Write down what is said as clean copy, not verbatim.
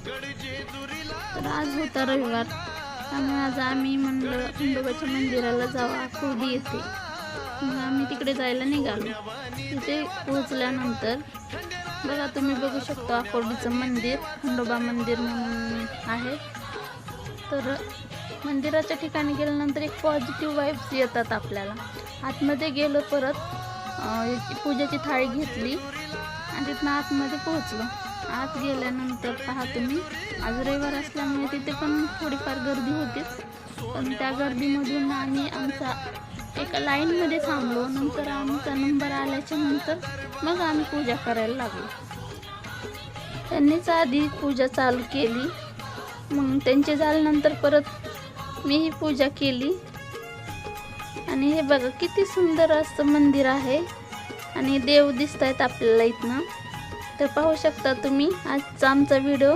तर आज होता रविवार, त्यामुळे आज आम्ही म्हणलं खंडोबाच्या मंदिराला जावं, आकुर्डी येते. मग आम्ही तिकडे जायला निघालो. तिथे पोहोचल्यानंतर बघा, तुम्ही बघू शकता आकुर्डीचं मंदिर, खंडोबा मंदिर म्हणून आहे. तर मंदिराच्या ठिकाणी गेल्यानंतर एक पॉझिटिव्ह वाईब्स येतात आपल्याला. आतमध्ये गेलो, परत पूजेची थाळी घेतली आणि तिथनं आतमध्ये पोहोचलो. आत गेल्यानंतर पहा तुम्ही, आज रविवार असल्यामुळे तिथे पण थोडीफार गर्दी होतीच, पण त्या गर्दीमधून आम्ही आमचा एका लाईनमध्ये थांबलो. नंतर आमचा नंबर आल्याच्या नंतर मग आम्ही पूजा करायला लागलो. त्यांनीच आधी पूजा चालू केली, मग त्यांचे झाल्यानंतर परत मी ही पूजा केली. आणि हे बघा किती सुंदर असं मंदिर आहे आणि देव दिसत आहेत आपल्याला इथनं. तर पाहू शकता तुम्ही आजचा आमचा व्हिडिओ.